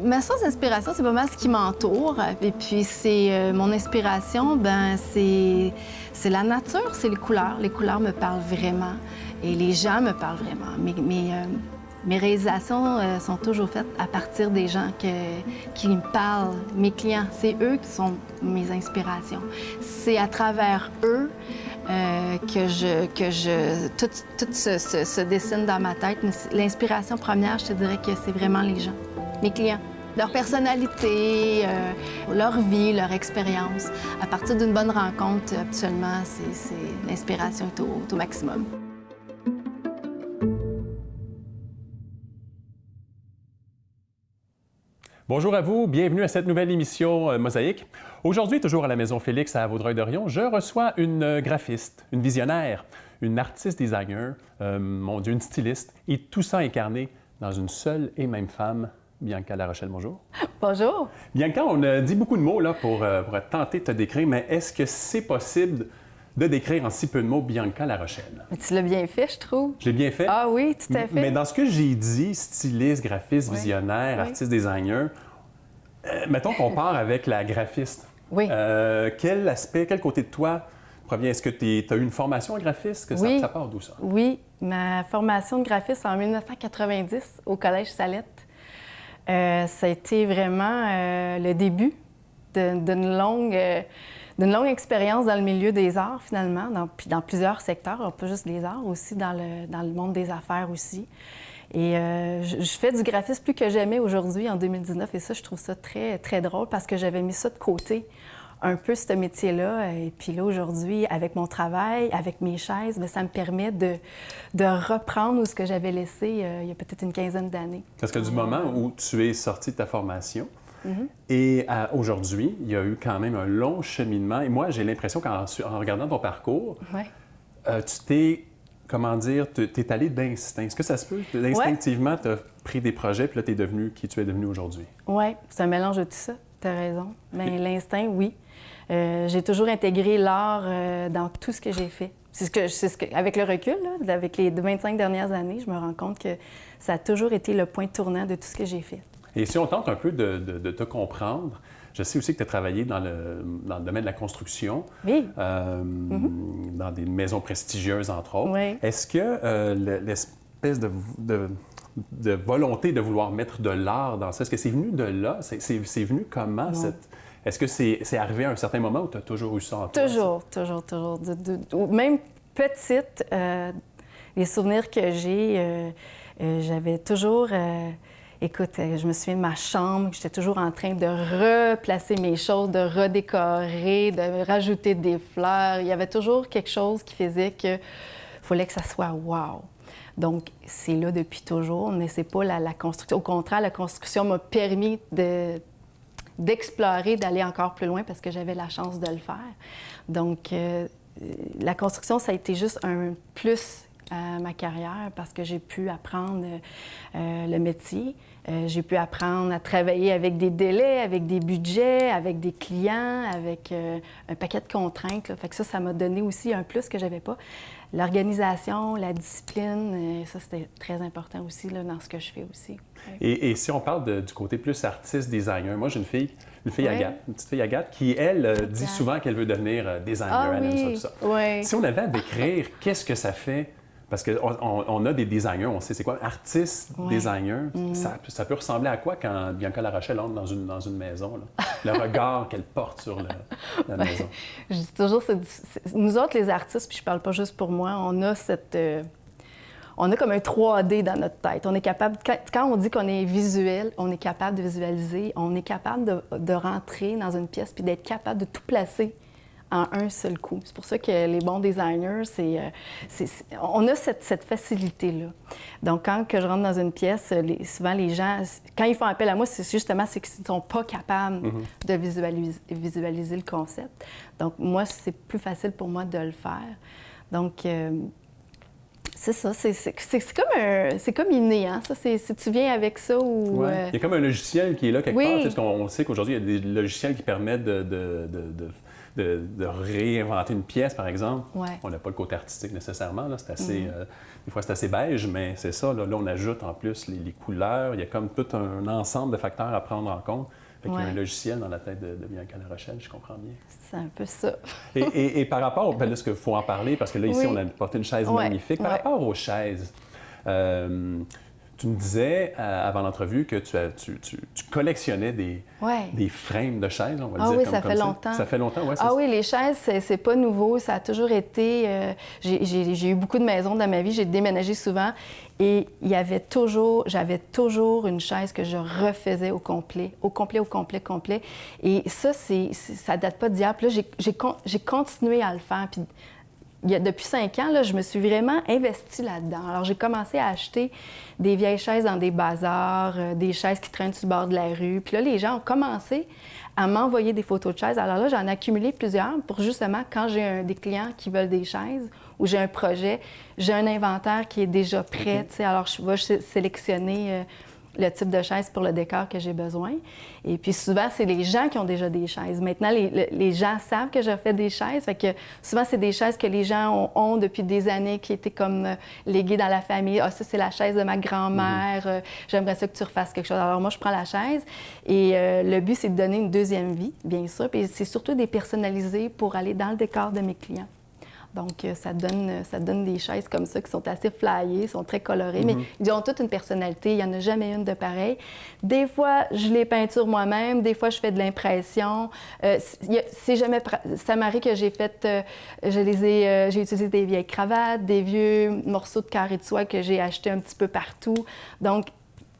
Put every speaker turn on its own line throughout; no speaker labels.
Ma source d'inspiration, c'est pas mal ce qui m'entoure. Et puis, c'est mon inspiration, c'est la nature, c'est les couleurs. Les couleurs me parlent vraiment et les gens me parlent vraiment. Mes réalisations sont toujours faites à partir des gens qui me parlent, mes clients. C'est eux qui sont mes inspirations. C'est à travers eux tout se dessine dans ma tête. Mais l'inspiration première, je te dirais que c'est vraiment les gens, mes clients. Leur personnalité, leur vie, leur expérience. À partir d'une bonne rencontre, habituellement, l'inspiration est au maximum.
Bonjour à vous, bienvenue à cette nouvelle émission Mosaïque. Aujourd'hui, toujours à la Maison Félix à Vaudreuil-Dorion, je reçois une graphiste, une visionnaire, une artiste designer, mon Dieu, une styliste, et tout ça incarné dans une seule et même femme, Bianca Larochelle. Bonjour.
Bonjour.
Bianca, on a dit beaucoup de mots là, pour tenter de te décrire, mais est-ce que c'est possible de décrire en si peu de mots Bianca Larochelle?
Mais tu l'as bien fait, je trouve.
Je l'ai bien fait?
Ah oui, tout à fait.
Mais dans ce que j'ai dit, styliste, graphiste, visionnaire, artiste, designer, mettons qu'on part avec la graphiste.
Oui.
Quel aspect, quel côté de toi provient? Est-ce que tu as eu une formation en graphiste? Ça part d'où, ça?
Oui, ma formation de graphiste en 1990 au Collège Salette. Ça a été vraiment le début d'une longue expérience dans le milieu des arts, finalement, dans plusieurs secteurs, pas juste les arts, aussi dans le monde des affaires aussi. Et je fais du graphisme plus que jamais aujourd'hui, en 2019, et ça, je trouve ça très, très drôle parce que j'avais mis ça de côté, un peu ce métier-là. Et puis là, aujourd'hui, avec mon travail, avec mes chaises, bien, ça me permet de reprendre ce que j'avais laissé il y a peut-être une quinzaine d'années.
Parce que du moment où tu es sortie de ta formation, et aujourd'hui, il y a eu quand même un long cheminement. Et moi, j'ai l'impression qu'en regardant ton parcours, tu t'es, comment dire, tu es allé d'instinct. Est-ce que ça se peut? Instinctivement, tu as pris des projets, puis là, tu es devenu qui tu es devenu aujourd'hui. Oui,
c'est un mélange de tout ça. Tu as raison. Mais l'instinct, oui. J'ai toujours intégré l'art dans tout ce que j'ai fait. Avec le recul, là, avec les 25 dernières années, je me rends compte que ça a toujours été le point tournant de tout ce que j'ai fait.
Et si on tente un peu de te comprendre, je sais aussi que tu as travaillé dans le domaine de la construction, dans des maisons prestigieuses, entre autres. Oui. Est-ce que l'espèce de volonté de vouloir mettre de l'art dans ça, est-ce que c'est venu de là? C'est venu comment? Est-ce que c'est arrivé à un certain moment où tu as toujours eu ça en toi?
Toujours. Même petite, les souvenirs que j'ai, j'avais toujours... Écoute, je me souviens de ma chambre, j'étais toujours en train de replacer mes choses, de redécorer, de rajouter des fleurs. Il y avait toujours quelque chose qui faisait qu'il fallait que ça soit wow. Donc, c'est là depuis toujours, mais c'est pas la construction. Au contraire, la construction m'a permis d'explorer, d'aller encore plus loin parce que j'avais la chance de le faire. Donc, la construction, ça a été juste un plus à ma carrière parce que j'ai pu apprendre le métier. J'ai pu apprendre à travailler avec des délais, avec des budgets, avec des clients, avec un paquet de contraintes. Là. Fait que ça m'a donné aussi un plus que j'avais pas. L'organisation, la discipline, ça, c'était très important aussi là, dans ce que je fais aussi.
Et si on parle du côté plus artiste-designer, moi, j'ai une fille Agathe, une petite fille Agathe, qui, elle, dit souvent qu'elle veut devenir designer. Elle aime ça, tout ça.
Oui.
Si on avait à décrire qu'est-ce que ça fait, parce qu'on a des designers, on sait c'est quoi, artiste, designer, ça peut ressembler à quoi quand Bianca Larochelle entre dans une maison, là? Le regard qu'elle porte sur la maison.
Je dis toujours, nous autres, les artistes, puis je parle pas juste pour moi, on a on a comme un 3D dans notre tête. On est capable, quand on dit qu'on est visuel, on est capable de visualiser, on est capable de rentrer dans une pièce puis d'être capable de tout placer en un seul coup. C'est pour ça que les bons designers, on a cette facilité-là. Donc, quand je rentre dans une pièce, souvent les gens, quand ils font appel à moi, c'est justement qu'ils ne sont pas capables de visualiser le concept. Donc, moi, c'est plus facile pour moi de le faire. Donc, c'est ça, c'est comme inné, hein? Ça, si tu viens avec ça ou...
Ouais. Il y a comme un logiciel qui est là quelque part. On sait qu'aujourd'hui, il y a des logiciels qui permettent de de réinventer une pièce, par exemple.
Ouais.
On n'a pas le côté artistique nécessairement. Là. C'est assez, des fois, c'est assez beige, mais c'est ça. Là, on ajoute en plus les couleurs. Il y a comme tout un ensemble de facteurs à prendre en compte. Fait qu'il y a un logiciel dans la tête de Bianca Larochelle, je comprends bien.
C'est un peu ça.
et par rapport, ben là, ce qu'il faut en parler, parce que là, ici, on a porté une chaise magnifique. Par rapport aux chaises, tu me disais avant l'entrevue que tu collectionnais des frames de chaises, on va le dire.
Oui,
comme,
ça
comme
fait longtemps.
Ça fait longtemps, oui.
Oui, les chaises, c'est pas nouveau. Ça a toujours été... j'ai eu beaucoup de maisons dans ma vie, j'ai déménagé souvent. Et j'avais toujours une chaise que je refaisais au complet. Et ça, ça date pas d'hier. Puis là, j'ai continué à le faire. Puis depuis 5 ans, là, je me suis vraiment investie là-dedans. Alors, j'ai commencé à acheter des vieilles chaises dans des bazars, des chaises qui traînent sur le bord de la rue. Puis là, les gens ont commencé à m'envoyer des photos de chaises. Alors là, j'en ai accumulé plusieurs pour justement, quand j'ai des clients qui veulent des chaises ou j'ai un projet, j'ai un inventaire qui est déjà prêt. Alors, je vais sélectionner le type de chaise pour le décor que j'ai besoin. Et puis souvent, c'est les gens qui ont déjà des chaises. Maintenant, les gens savent que je fais des chaises. Fait que souvent, c'est des chaises que les gens ont depuis des années, qui étaient comme léguées dans la famille. Ah, ça, c'est la chaise de ma grand-mère. J'aimerais ça que tu refasses quelque chose. Alors moi, je prends la chaise et le but, c'est de donner une deuxième vie, bien sûr. Puis c'est surtout des personnalisés pour aller dans le décor de mes clients. Donc, ça donne des chaises comme ça qui sont assez flyées, sont très colorées, mais ils ont toutes une personnalité. Il n'y en a jamais une de pareille. Des fois, je les peinture moi-même. Des fois, je fais de l'impression. Ça m'arrive que j'ai utilisé des vieilles cravates, des vieux morceaux de carré de soie que j'ai achetés un petit peu partout. Donc,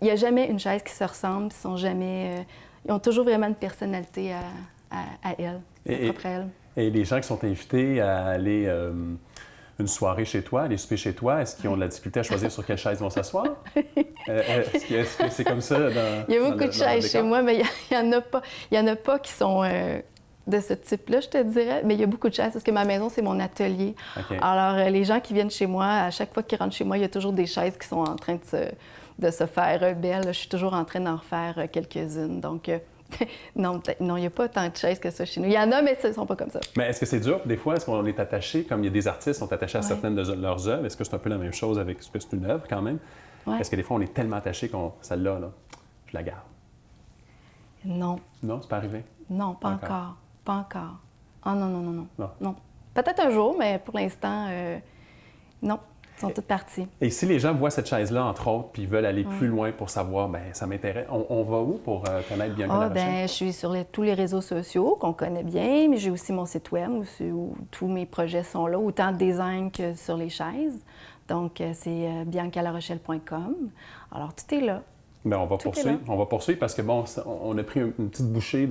il n'y a jamais une chaise qui se ressemble. Ils ont toujours vraiment une personnalité à elles, propre à elles.
Et les gens qui sont invités à aller une soirée chez toi, aller souper chez toi, est-ce qu'ils ont de la difficulté à choisir sur quelle chaise ils vont s'asseoir? Est-ce que c'est comme ça
Il y a beaucoup de chaises chez moi, mais il y en a pas qui sont de ce type-là, je te dirais. Mais il y a beaucoup de chaises parce que ma maison, c'est mon atelier. Okay. Alors, les gens qui viennent chez moi, à chaque fois qu'ils rentrent chez moi, il y a toujours des chaises qui sont en train de se faire belles. Je suis toujours en train d'en refaire quelques-unes. Donc, non, il n'y a pas tant de chaises que ça chez nous. Il y en a, mais ce ne sont pas comme ça.
Mais est-ce que c'est dur, des fois? Est-ce qu'on est attaché, comme il y a des artistes qui sont attachés à certaines de leurs œuvres? Est-ce que c'est un peu la même chose avec c'est une œuvre quand même? Est-ce que des fois, on est tellement attaché celle-là, je la garde?
Non.
Non, c'est pas arrivé?
Non, pas encore. Pas encore. Ah non. Peut-être un jour, mais pour l'instant, non. Ils sont toutes parties.
Et si les gens voient cette chaise-là, entre autres, puis veulent aller plus loin pour savoir, bien, ça m'intéresse, on va où pour connaître Bianca Larochelle?
Je suis sur tous les réseaux sociaux qu'on connaît bien, mais j'ai aussi mon site web où tous mes projets sont là, autant de design que sur les chaises. Donc, c'est biancalarochelle.com. Alors, tout est là.
Bien, on va poursuivre parce que, bon, on a pris une petite bouchée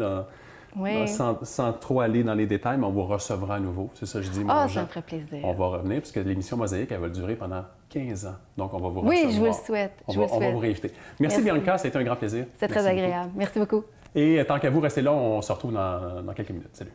sans trop aller dans les détails, mais on vous recevra à nouveau. C'est ça que je dis.
Ça me ferait plaisir.
On va revenir, parce que l'émission Mosaïque, elle va durer pendant 15 ans. Donc, on va vous recevoir.
Oui, je vous le souhaite.
On va vous réinviter. Merci Bianca, ça a été un grand plaisir.
C'est très agréable. Merci beaucoup.
Et tant qu'à vous, restez là, on se retrouve dans quelques minutes. Salut.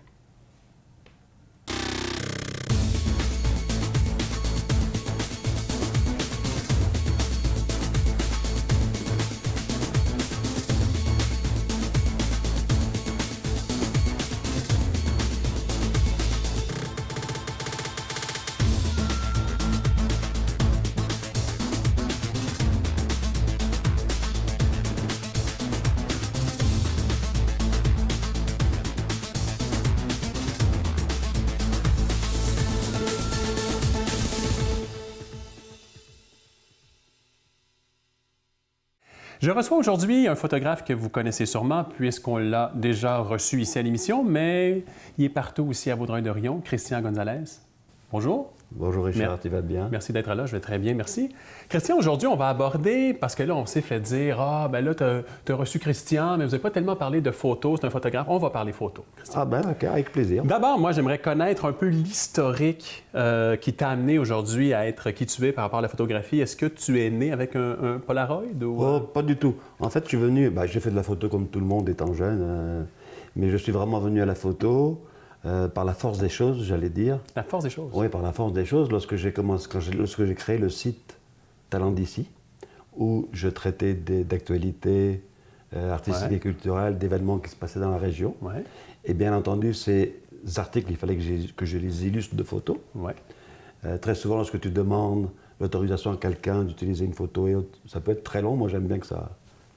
Je reçois aujourd'hui un photographe que vous connaissez sûrement puisqu'on l'a déjà reçu ici à l'émission, mais il est partout aussi à Vaudreuil-Dorion, Christian Gonzalez. Bonjour.
Bonjour Richard, tu vas bien?
Merci d'être là, je vais très bien, merci. Christian, aujourd'hui, on va aborder, parce que là, on s'est fait dire, tu as reçu Christian, mais vous n'avez pas tellement parlé de photos, c'est un photographe. On va parler photos, Christian.
Ah ben ok, avec plaisir.
D'abord, moi, j'aimerais connaître un peu l'historique qui t'a amené aujourd'hui à être qui tu es par rapport à la photographie. Est-ce que tu es né avec un Polaroid? Ou...
Pas du tout. En fait, je suis venu, j'ai fait de la photo comme tout le monde étant jeune, mais je suis vraiment venu à la photo... par la force des choses, j'allais dire.
La force des choses?
Oui, par la force des choses. Lorsque j'ai créé le site Talent d'ici, où je traitais d'actualités artistiques et culturelles, d'événements qui se passaient dans la région, et bien entendu, c'est articles, il fallait que je les illustre de photos.
Ouais.
Très souvent, lorsque tu demandes l'autorisation à quelqu'un d'utiliser une photo et autres, ça peut être très long. Moi, j'aime bien que ça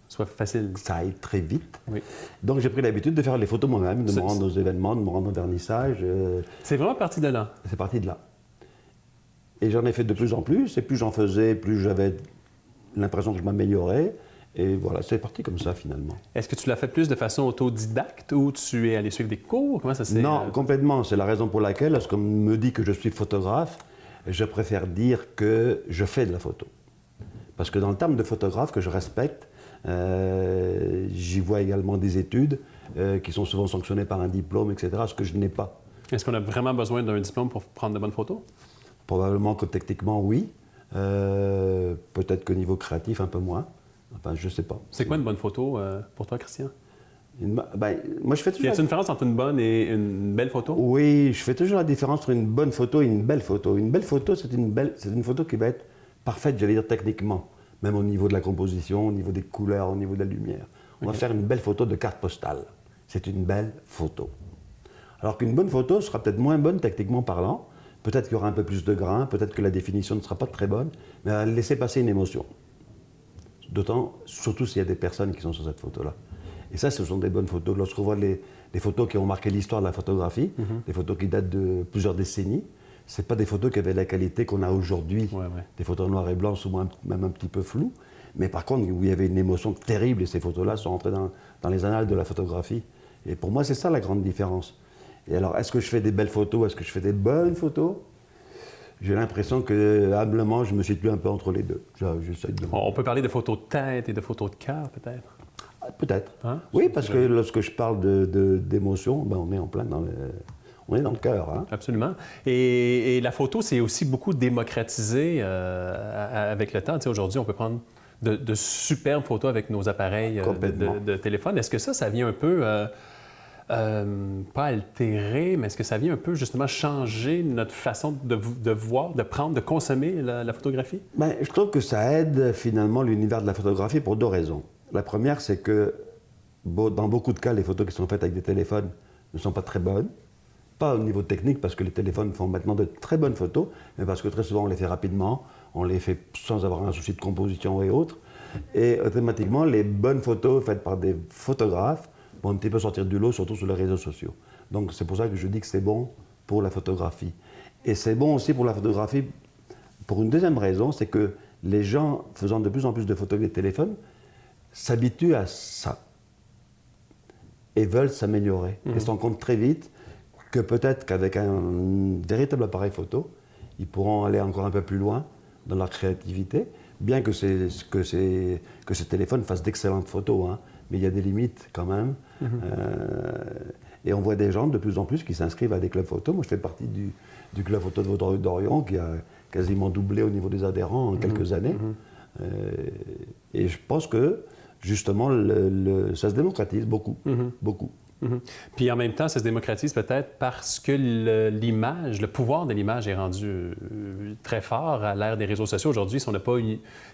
soit facile.
Ça aille très vite.
Oui.
Donc, j'ai pris l'habitude de faire les photos moi-même, de me rendre aux événements, de me rendre au vernissage.
C'est vraiment parti de là?
C'est parti de là. Et j'en ai fait de plus en plus. Et plus j'en faisais, plus j'avais l'impression que je m'améliorais. Et voilà, c'est parti comme ça, finalement.
Est-ce que tu l'as fait plus de façon autodidacte ou tu es allé suivre des cours? Comment ça s'est...
Non, complètement. C'est la raison pour laquelle, lorsqu'on me dit que je suis photographe, je préfère dire que je fais de la photo. Parce que dans le terme de photographe que je respecte, j'y vois également des études qui sont souvent sanctionnées par un diplôme, etc., ce que je n'ai pas.
Est-ce qu'on a vraiment besoin d'un diplôme pour prendre de bonnes photos?
Probablement que techniquement, oui. Peut-être qu'au niveau créatif, un peu moins. Enfin, je ne sais pas.
C'est quoi une bonne photo pour toi, Christian?
Moi, je fais toujours...
Y a-t-il une différence entre une bonne et une belle photo?
Oui, je fais toujours la différence entre une bonne photo et une belle photo. Une belle photo, c'est une photo qui va être parfaite, j'allais dire techniquement, même au niveau de la composition, au niveau des couleurs, au niveau de la lumière. On va faire une belle photo de carte postale. C'est une belle photo. Alors qu'une bonne photo sera peut-être moins bonne techniquement parlant. Peut-être qu'il y aura un peu plus de grain, peut-être que la définition ne sera pas très bonne, mais elle va laisser passer une émotion. D'autant, surtout s'il y a des personnes qui sont sur cette photo-là. Et ça, ce sont des bonnes photos. Lorsqu'on voit les photos qui ont marqué l'histoire de la photographie, des photos qui datent de plusieurs décennies, ce pas des photos qui avaient la qualité qu'on a aujourd'hui, des photos noires et blancs, souvent même un petit peu floues, mais par contre, où il y avait une émotion terrible, et ces photos-là sont entrées dans les annales de la photographie. Et pour moi, c'est ça la grande différence. Et alors, est-ce que je fais des belles photos? Est-ce que je fais des bonnes photos? J'ai l'impression que, humblement, je me situe un peu entre les deux.
On peut parler de photos de tête et de photos de cœur, peut-être?
Peut-être.
Hein?
Oui, parce que lorsque je parle d'émotion, on est en plein dans le cœur. Hein?
Absolument. Et la photo, c'est aussi beaucoup démocratisé avec le temps. Tu sais, aujourd'hui, on peut prendre de superbes photos avec nos appareils de téléphone. Est-ce que ça vient un peu... pas altérer, mais est-ce que ça vient un peu justement changer notre façon de voir, de prendre, de consommer la photographie?
Je trouve que ça aide finalement l'univers de la photographie pour deux raisons. La première, c'est que dans beaucoup de cas, les photos qui sont faites avec des téléphones ne sont pas très bonnes. Pas au niveau technique, parce que les téléphones font maintenant de très bonnes photos, mais parce que très souvent on les fait rapidement, on les fait sans avoir un souci de composition et autres. Et automatiquement, les bonnes photos faites par des photographes vont un petit peu sortir du lot, surtout sur les réseaux sociaux. Donc c'est pour ça que je dis que c'est bon pour la photographie. Et c'est bon aussi pour la photographie pour une deuxième raison, c'est que les gens faisant de plus en plus de photos avec des téléphones s'habituent à ça et veulent s'améliorer. Ils se rendent compte très vite que peut-être qu'avec un véritable appareil photo, ils pourront aller encore un peu plus loin dans leur créativité, bien que ces téléphones fassent d'excellentes photos, hein, mais il y a des limites quand même. Et on voit des gens de plus en plus qui s'inscrivent à des clubs photo. Moi, je fais partie du club photo de Vaudreuil-Dorion qui a quasiment doublé au niveau des adhérents en quelques années. Et je pense que, justement, ça se démocratise beaucoup, beaucoup.
Puis en même temps, ça se démocratise peut-être parce que l'image, le pouvoir de l'image est rendu très fort à l'ère des réseaux sociaux. Aujourd'hui, si on n'a pas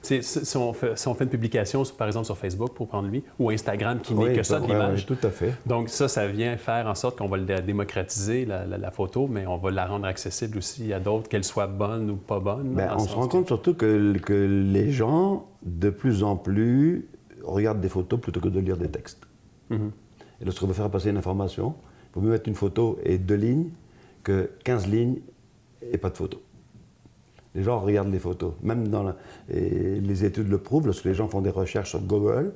si on fait une publication, par exemple, sur Facebook, pour prendre lui, ou Instagram, qui n'est que ça de l'image.
Oui, tout à fait.
Donc ça vient faire en sorte qu'on va la démocratiser, la photo, mais on va la rendre accessible aussi à d'autres, qu'elle soit bonne ou pas bonne.
On se rend compte surtout que les gens, de plus en plus, regardent des photos plutôt que de lire des textes. Et lorsqu'on veut faire passer une information, il vaut mieux mettre une photo et 2 lignes que 15 lignes et pas de photo. Les gens regardent les photos. Même et les études le prouvent, lorsque les gens font des recherches sur Google,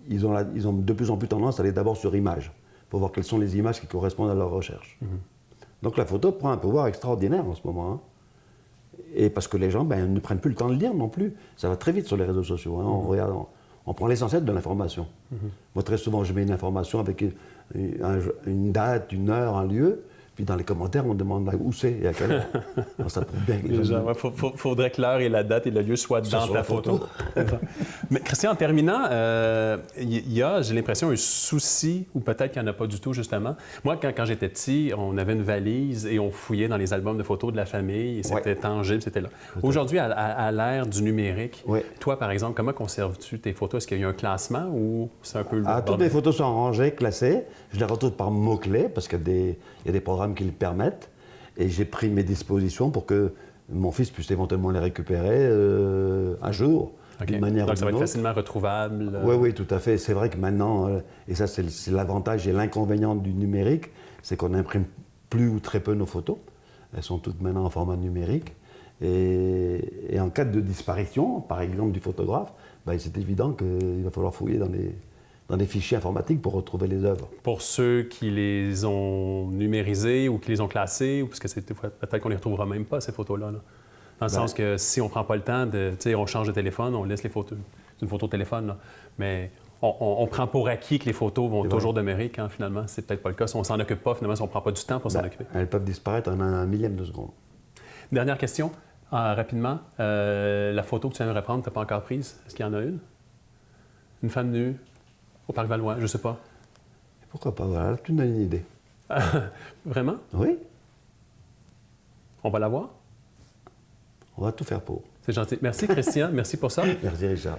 ils ont de plus en plus tendance à aller d'abord sur images, pour voir quelles sont les images qui correspondent à leur recherche. Donc la photo prend un pouvoir extraordinaire en ce moment. Hein. Et parce que les gens ne prennent plus le temps de lire non plus. Ça va très vite sur les réseaux sociaux. Hein. On prend l'essentiel de l'information. Moi, très souvent, je mets une information avec une date, une heure, un lieu, Puis dans les commentaires, on demande où c'est et à quelle heure. Alors, ça prouve bien que les gens...
Il faudrait que l'heure et la date et le lieu soient dans ta photo. Mais Christian, en terminant, il y a, j'ai l'impression, un souci, ou peut-être qu'il n'y en a pas du tout, justement. Moi, quand j'étais petit, on avait une valise et on fouillait dans les albums de photos de la famille et c'était tangible, c'était là. Aujourd'hui, à l'ère du numérique, toi, par exemple, comment conserves-tu tes photos? Est-ce qu'il y a eu un classement ou c'est un peu lourd?
Toutes les photos sont rangées, classées. Je les retrouve par mots-clés parce qu'il y a des programmes qui le permettent. Et j'ai pris mes dispositions pour que mon fils puisse éventuellement les récupérer un jour, d'une manière ou d'une autre.
Donc ça va être facilement retrouvable?
Oui, tout à fait. C'est vrai que maintenant, et ça c'est l'avantage et l'inconvénient du numérique, c'est qu'on n'imprime plus ou très peu nos photos. Elles sont toutes maintenant en format numérique. Et en cas de disparition, par exemple du photographe, c'est évident qu'il va falloir fouiller dans des fichiers informatiques pour retrouver les œuvres. Pour
ceux qui les ont numérisées ou qui les ont classées, ou parce que peut-être qu'on ne les retrouvera même pas, ces photos-là. Dans le sens que si on ne prend pas le temps on change de téléphone, on laisse les photos. C'est une photo de téléphone, là. Mais on prend pour acquis que les photos vont toujours demeurer quand finalement, c'est peut-être pas le cas. Si on ne s'en occupe pas, finalement, si on ne prend pas du temps pour s'en occuper.
Elles peuvent disparaître en un millième de seconde.
Dernière question, rapidement. La photo que tu aimerais prendre, tu n'as pas encore prise. Est-ce qu'il y en a une? Une femme nue? Au Parc Valois, je ne sais pas.
Pourquoi pas? Voilà, tu me donnes une idée.
Vraiment?
Oui.
On va la voir?
On va tout faire pour.
C'est gentil. Merci, Christian. Merci pour ça.
Merci, Richard.